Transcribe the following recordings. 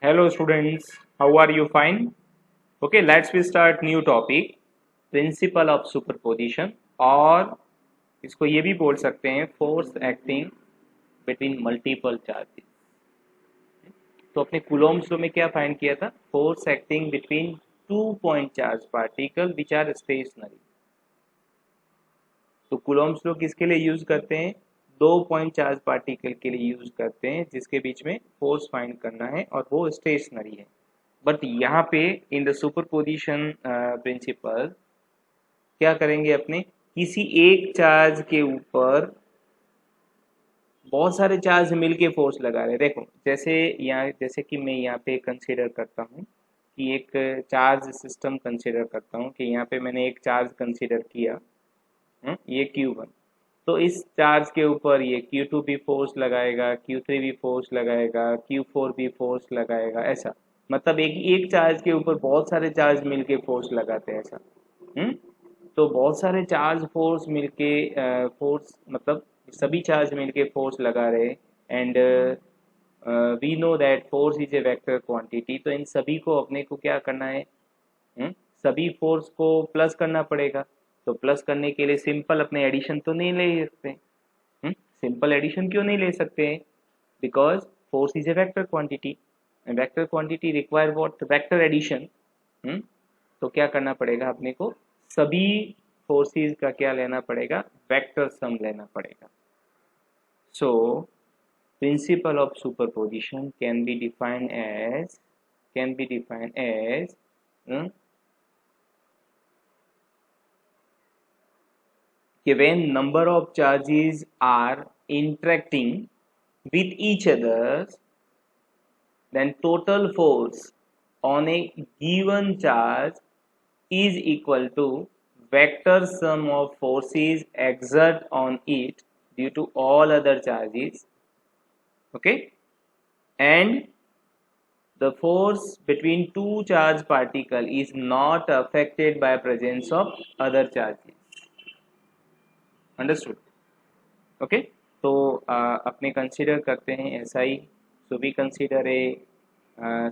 Hello students, how are you? Fine? Okay, let's we start new topic, principle of superposition और इसको ये भी बोल सकते हैं force acting between multiple charges. तो अपने कूलॉम्स लॉ में क्या फाइंड किया था? Force acting between 2 point charge particle which are stationary. तो कूलॉम्स लॉ किसके लिए यूज करते हैं? 2 point चार्ज पार्टिकल के लिए यूज करते हैं जिसके बीच में फोर्स फाइंड करना है और वो स्टेशनरी है. बट यहाँ पे इन द सुपरपोजिशन प्रिंसिपल क्या करेंगे? अपने किसी एक चार्ज के ऊपर बहुत सारे चार्ज मिलके फोर्स लगा रहे हैं. देखो जैसे कि मैं यहाँ पे कंसीडर करता हूँ कि एक चार्ज सिस्टम कंसीडर करता हूँ कि यहाँ पे मैंने एक चार्ज कंसीडर किया, ये Q1. तो इस चार्ज के ऊपर ये Q2 भी फोर्स लगाएगा, Q3 भी फोर्स लगाएगा, Q4 भी फोर्स लगाएगा. ऐसा मतलब एक चार्ज के ऊपर बहुत सारे चार्ज मिलके फोर्स लगाते हैं ऐसा. तो बहुत सारे चार्ज फोर्स मिलके फोर्स मतलब सभी चार्ज मिलके फोर्स लगा रहे. And we know that force is a vector quantity. तो इन सभी को अपने को क्या करना है? सभी फोर्स को प्लस करना पड़ेगा. तो प्लस करने के लिए सिंपल अपने एडिशन तो नहीं ले सकते. सिंपल एडिशन क्यों नहीं ले सकते? Because force is a vector quantity. Vector quantity require what? Vector addition. तो क्या करना पड़ेगा अपने को? सभी फोर्सेस का क्या लेना पड़ेगा? वेक्टर सम लेना पड़ेगा. So principle of superposition can be defined as when number of charges are interacting with each other, then total force on a given charge is equal to vector sum of forces exert on it due to all other charges. Okay, and the force between two charge particle is not affected by presence of other charges. Understood? Okay, तो अपने consider करते हैं ऐसा ही. So we consider a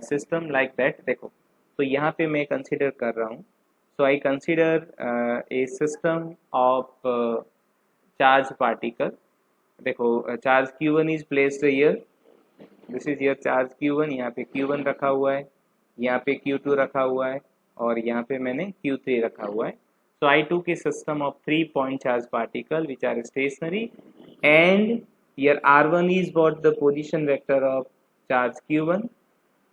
system like that. देखो तो यहाँ पे मैं कंसीडर कर रहा हूँ. So I consider a system of charge particle. देखो charge Q1 is placed here. This is your charge Q1. यहाँ पे Q1 रखा हुआ है, यहाँ पे Q2 रखा हुआ है और यहाँ पे मैंने Q3 रखा हुआ है. So I took a system of 3 point charge particle which are stationary, and here R1 is what? The position vector of charge Q1,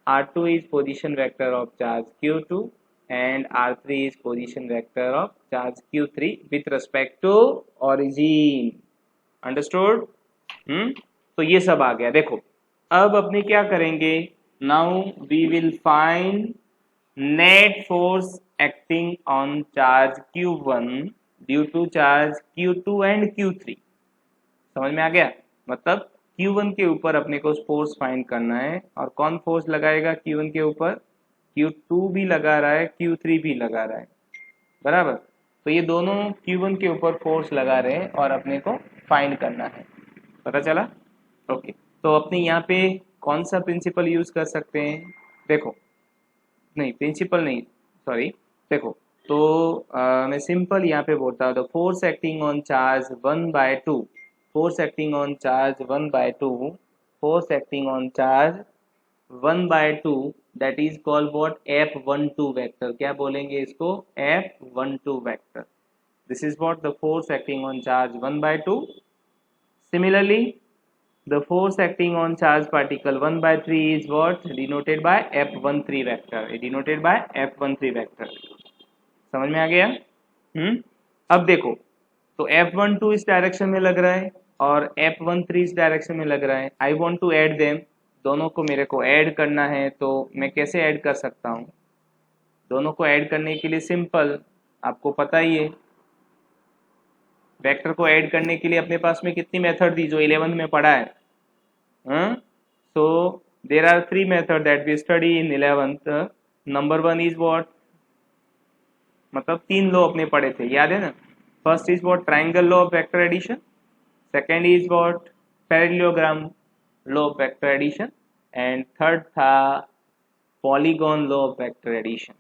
R2 is position vector of charge Q2, and R3 is position vector of charge Q3 with respect to origin. Understood? तो ये सब आ गया. देखो अब अपने क्या करेंगे? Now we will find net force acting on charge Q1 due to charge Q2 and Q3. समझ में आ गया? मतलब Q1 के ऊपर अपने को फोर्स फाइंड करना है. और कौन फोर्स लगाएगा Q1 के ऊपर? Q2 भी लगा रहा है, Q3 भी लगा रहा है, बराबर. तो ये दोनों Q1 के ऊपर फोर्स लगा रहे हैं और अपने को फाइंड करना है. पता चला? ओके, तो अपने यहाँ पे कौन सा प्रिंसिपल यूज कर सकते हैं? देखो नहीं, प्रिंसिपल नहीं, सॉरी. देखो तो मैं सिंपल यहाँ पे बोलता हूँ. The force acting on charge 1/2, force acting on charge 1/2, force acting on charge 1/2, that is called what? F12 vector. क्या बोलेंगे इसको? F12 vector. This is what? The force acting on charge 1/2. Similarly the force acting on charge particle 1/3 is what? Denoted by F13 vector. Denoted by F13 vector. समझ में आ गया? अब देखो तो F12 इस डायरेक्शन में लग रहा है और F13 इस डायरेक्शन में लग रहा है. I want to add them. दोनों को मेरे को ऐड करना है. तो मैं कैसे ऐड कर सकता हूँ? दोनों को ऐड करने के लिए सिंपल, आपको पता ही है, वेक्टर को ऐड करने के लिए अपने पास में कितनी मेथड थी जो 11th में पढ़ा है? So there are 3 methods that we study in 11th. Number 1 is what? मतलब 3 लॉ अपने पढ़े थे, याद है ना? First is what? Triangle law of vector addition. Second is what? Parallelogram law of vector addition. And third था polygon law of vector addition.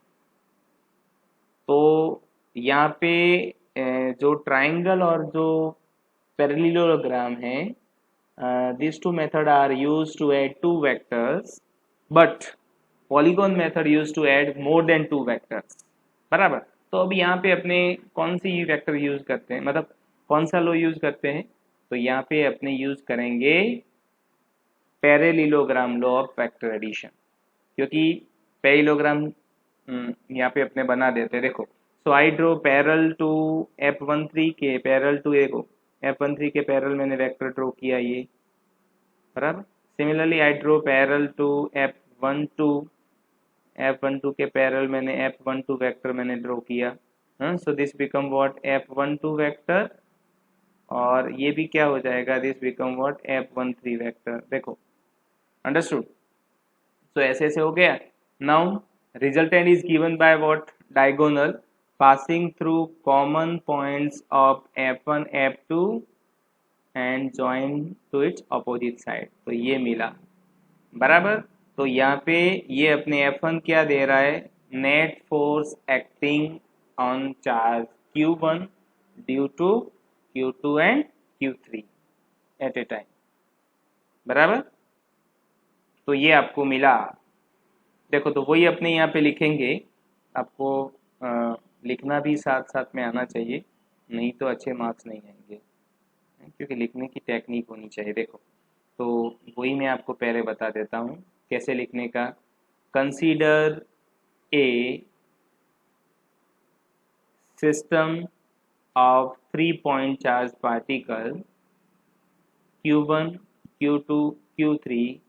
तो यहाँ पे जो ट्राइंगल और जो पैरेललोग्राम है, these two methods are used to add two vectors, but polygon method used to add more than two vectors। बराबर। तो अब यहाँ पे अपने कौन सी वेक्टर यूज करते हैं, मतलब कौन सा लो यूज करते हैं, तो यहाँ पे अपने यूज करेंगे parallelogram law of vector addition, क्योंकि पैरेललोग्राम यहाँ पे अपने बना देते हैं। देखो, so I draw parallel to F13 के पैरेलल टू F13 के पैरेलल मैंने वेक्टर ड्रॉ किया ये, बराबर। Similarly I draw parallel to F12 के पैरेलल मैंने F12 वेक्टर मैंने ड्रॉ किया। So this become what F12 vector, और ये भी क्या हो जाएगा, this become what F13 vector. देखो, अंडरस्टूड। सो ऐसे ऐसे हो गया। Now resultant is given by what, diagonal passing through common points of F1 F2 and join to its opposite side। तो ये मिला, बराबर। तो यहाँ पे ये अपने F1 क्या दे रहा है, net force acting on charge Q1 due to Q2 and Q3 at a time, बराबर। तो ये आपको मिला। देखो, तो वही अपने यहाँ पे लिखेंगे, आपको लिखना भी साथ साथ में आना चाहिए, नहीं तो अच्छे मार्क्स नहीं आएंगे, क्योंकि लिखने की टेक्निक होनी चाहिए। देखो, तो वही मैं आपको पहले बता देता हूँ कैसे लिखने का। Consider a system of 3 point charge particle Q1, Q2, Q3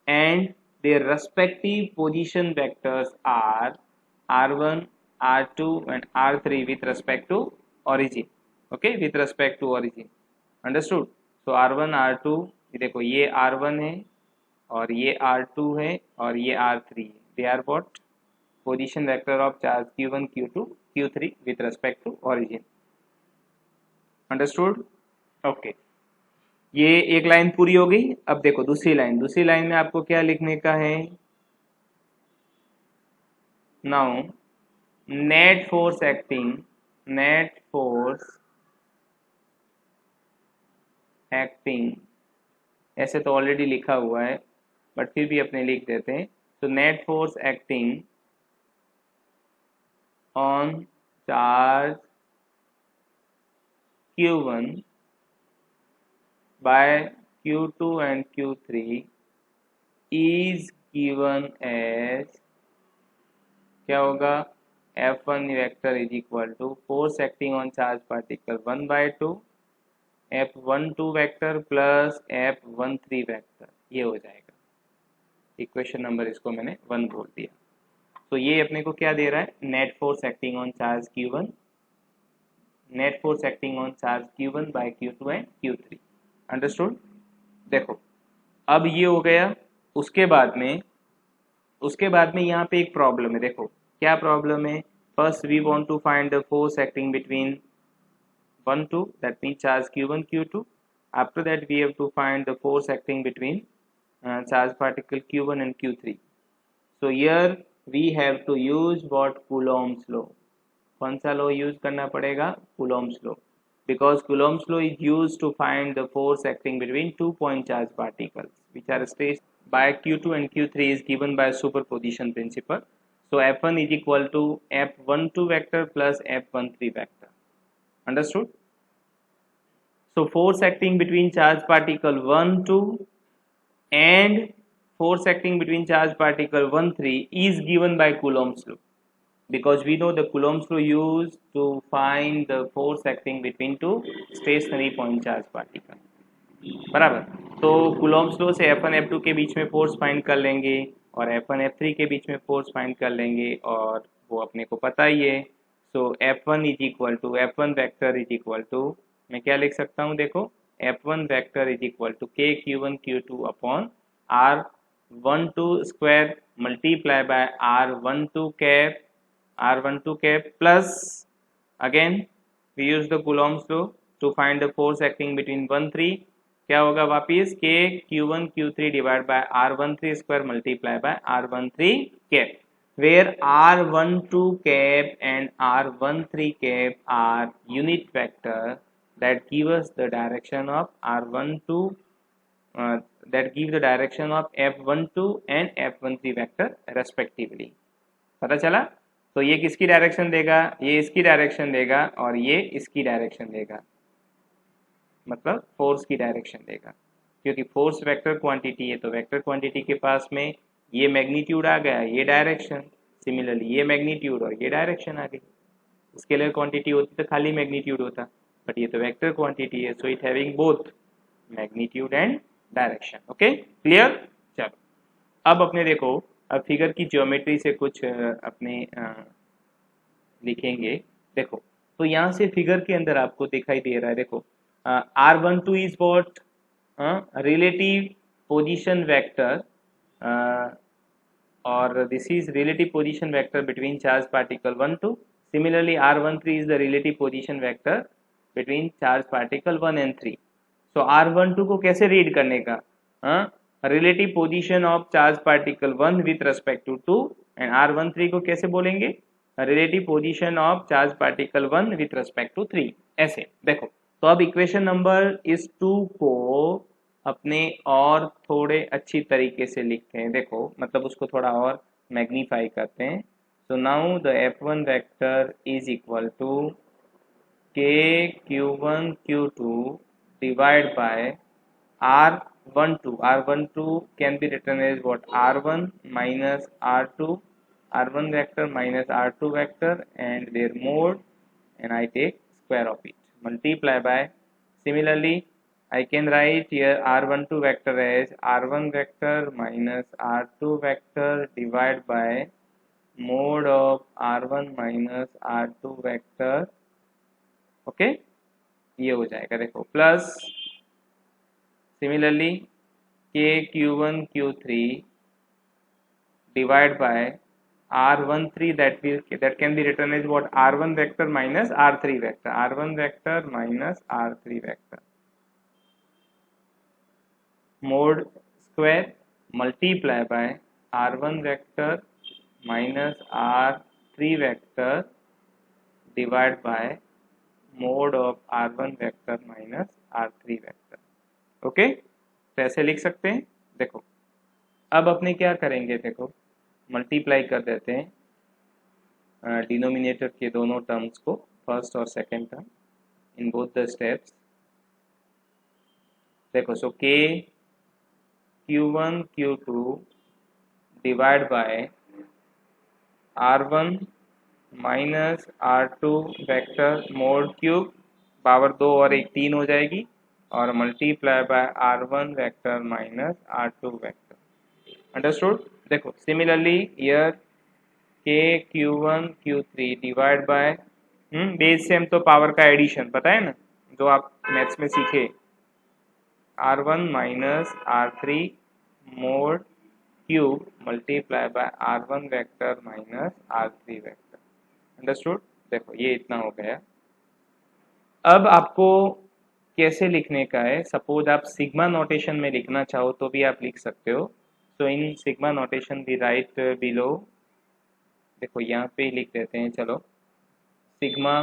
and their respective position vectors are R1, R2 and R3 with respect to origin। okay, with respect to origin, understood। so R1 R2, देखो ये R1 है और ये R2 है और ये R3 है, they are what, position vector of charge Q1, Q2, Q3 with respect to origin, understood। okay, ये एक लाइन पूरी हो गई। अब देखो दूसरी लाइन में आपको क्या लिखने का है, नाउ नेट फोर्स एक्टिंग, ऐसे तो ऑलरेडी लिखा हुआ है बट फिर भी अपने लिख देते हैं। तो net force acting on charge Q1 by Q2 and Q3 is given as, क्या होगा, F1 vector is equal to force acting on charge particle 1/2 F12 vector plus F13 vector, ये हो जाएगा इक्वेशन नंबर, इसको मैंने 1 बोल दिया। तो ये अपने को क्या दे रहा है, net force acting on charge Q1, net force acting on charge Q1 by Q2 and Q3, understood. देखो, अब ये हो गया। उसके बाद में यहाँ पे एक प्रॉब्लम है। देखो क्या प्रॉब्लम है, first we want to find the force acting between 1 2, that means charge Q1 Q2। after that we have to find the force acting between charge particle Q1 and Q3। so here we have to use what, Coulomb's law। कौन सा law use करना पड़ेगा, Coulomb's law, because Coulomb's law is used to find the force acting between 2 point charge particles which are stretched by Q2 and Q3 is given by superposition principle। so F1 is equal to F12 vector plus F13 vector, understood। so force acting between charge particle 1 2 and force acting between charge particle 1 3 is given by Coulomb's law, because we know the Coulomb's law used to find the force acting between two stationary point charge particle, बराबर। तो Coulomb's law से F1 F2 के बीच में force find कर लेंगे और F1 F3 के बीच में फोर्स फाइंड कर लेंगे, और वो अपने को पता ही है। So F1 is equal to, F1 vector is equal to, मैं क्या लिख सकता हूँ, देखो F1 vector is equal to K Q1 Q2 upon R12 square multiply by R12 cap plus, again we use the Coulomb's law to find the force acting between 1 3, क्या होगा वापिस, K Q1 Q3 divide by R13 square multiply by R13 cap, where r12 cap and r13 cap are unit vector that give us the direction of r12 that give the direction of f12 and f13 vector respectively. पता चला? तो ये किसकी direction देगा, ये इसकी direction देगा और ये इसकी डायरेक्शन देगा, मतलब फोर्स की डायरेक्शन देगा, क्योंकि फोर्स वेक्टर क्वांटिटी है तो वेक्टर क्वांटिटी के पास में ये मैग्नीट्यूड आ गया, ये डायरेक्शन, सिमिलरली ये मैग्नीट्यूड और ये डायरेक्शन आ गई. स्केलर क्वांटिटी होती तो खाली मैग्नीट्यूड होता, बट ये तो वेक्टर क्वांटिटी है, so it having both magnitude and direction. Okay, clear? चलो अब अपने देखो, अब फिगर की ज्योमेट्री से कुछ अपने लिखेंगे. देखो तो यहाँ से फिगर के अंदर आपको दिखाई दे रहा है, देखो r12 is what, relative position vector, और this is relative position vector between charge particle 1 2. Similarly r13 is the relative position vector between charge particle 1 and 3. So r12 को कैसे रीड करने का, relative position of charge particle 1 with respect to 2, and r13 को कैसे बोलेंगे, relative position of charge particle 1 with respect to 3. ऐसे देखो, तो अब इक्वेशन नंबर इस 2 को अपने और थोड़े अच्छी तरीके से लिखते हैं. देखो मतलब उसको थोड़ा और मैग्नीफाई करते हैं. So now the f1 vector is equal to k q1 q2 divide by r12. r12 can be written as what, r1 minus r2, r1 vector minus r2 vector and their mod, and I take square of it, multiply by, similarly I can write here r12 vector as r1 vector minus r2 vector divided by mode of r1 minus r2 vector. Okay, ये हो जाएगा देखो, plus similarly k q1 q3 divided by r13 that can be written as what, r1 vector minus r3 vector, r1 vector minus r3 vector, mod square multiply by r1 vector minus r3 vector divided by mod of r1 vector minus r3 vector. Okay, तो ऐसे लिख सकते हैं. देखो अब अपने क्या करेंगे, देखो मल्टीप्लाई कर देते हैं डिनोमिनेटर के दोनों टर्म्स को, फर्स्ट और second term in both the steps. देखो so k q1 q2 divide by r1 minus r2 vector mod cube, power 2 और 1 3 हो जाएगी, और multiply by r1 vector minus r2 vector. Understood? देखो similarly here k q1 q3 divide by, base से हम तो power का एडिशन पता है ना, जो आप मैथ्स में सीखे, r1 minus r3 mode cube multiply by r1 vector minus r3 vector. Understood? देखो ये इतना हो गया. अब आपको कैसे लिखने का है, सपोज आप सिग्मा नोटेशन में लिखना चाहो तो भी आप लिख सकते हो. So in sigma notation we write below, देखो यहाँ पे लिख देते हैं, चलो सिग्मा.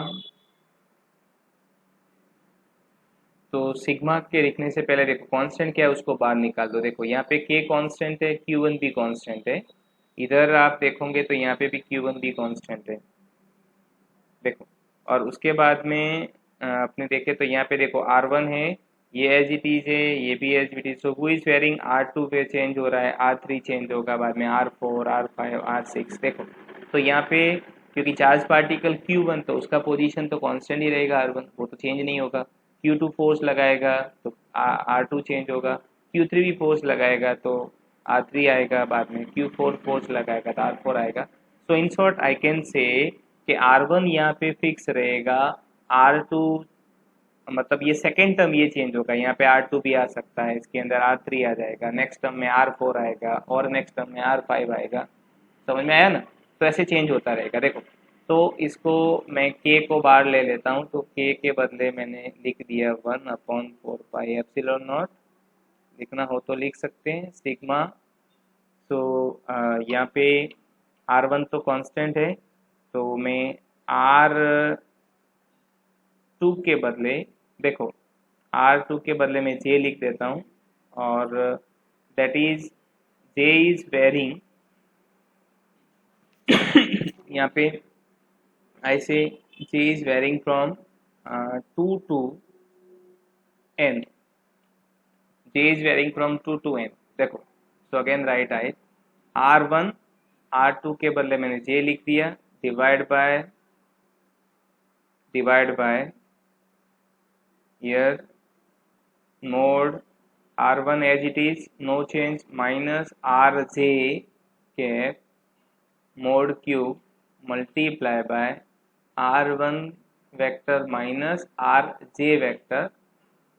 तो सिग्मा के लिखने से पहले देखो कांस्टेंट क्या है उसको बाहर निकाल दो. देखो यहाँ पे k कांस्टेंट है, q1 भी कांस्टेंट है, इधर आप देखोगे तो यहाँ पे भी q1 भी कांस्टेंट है. देखो और उसके बाद में अपने देखे तो यहाँ पे देखो r1 है, ये एज इट इज है, ये भी एज इट इज. सो वो इज वेरिंग r2 पे चेंज हो रहा है, r3 चेंज होगा बाद में, r4 r5 r6. देखो तो यहाँ पे क्योंकि चार्ज पार्टिकल q1 तो उसका पोजीशन तो कांस्टेंट ही रहेगा r1, वो तो चेंज नहीं होगा. q2 फोर्स लगाएगा तो r2 चेंज होगा, q3 भी फोर्स लगाएगा तो r3 आएगा, बाद में q4 फोर्स लगाएगा तो r4 आएगा. सो in short I can say कि r1 यहाँ पे फिक्स रहेगा, r2 मतलब ये सेकेंड टर्म ये चेंज होगा, यहाँ पे r2 भी आ सकता है, इसके अंदर r3 आ जाएगा, नेक्स्ट टर्म में r4 आएगा और नेक्स्ट टर्म में r5 आएगा. समझ में आया ना? तो ऐसे चेंज होता रहेगा. देखो तो इसको मैं k को बाहर ले लेता हूँ, तो k के बदले मैंने लिख दिया 1/4 पाई एप्सिलॉन नॉट. लिखना हो तो लिख सकते हैं सिग्मा. तो यहाँ पे R1 तो कांस्टेंट है, तो मैं R2 के बदले, देखो R2 के बदले मैं J लिख देता हूँ, और that is J is varying यहाँ पे ऐसे J is varying from 2 to n. J is varying from 2 to n. देखो, so again write I R1 R2 के बदले मैंने J लिख दिया, divide by here mod R1 as it is, no change, minus RJ cap mod cube multiply by R1 vector minus RJ vector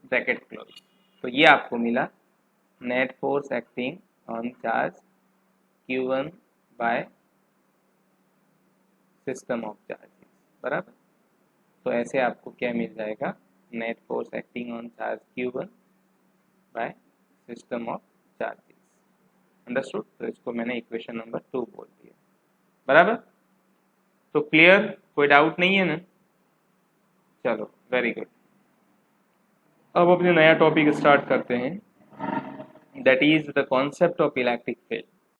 bracket close. तो ये आपको मिला net force acting on charge Q1 by system of charges, बराबर। तो ऐसे आपको क्या मिल जाएगा, net force acting on charge Q1 by system of charges. Understood? तो इसको मैंने इक्वेशन नंबर 2 बोल दिया, बराबर। तो क्लियर, कोई डाउट नहीं है ना? चलो, वेरी गुड। अब अपने नया टॉपिक स्टार्ट करते हैं, that is the concept of electric field.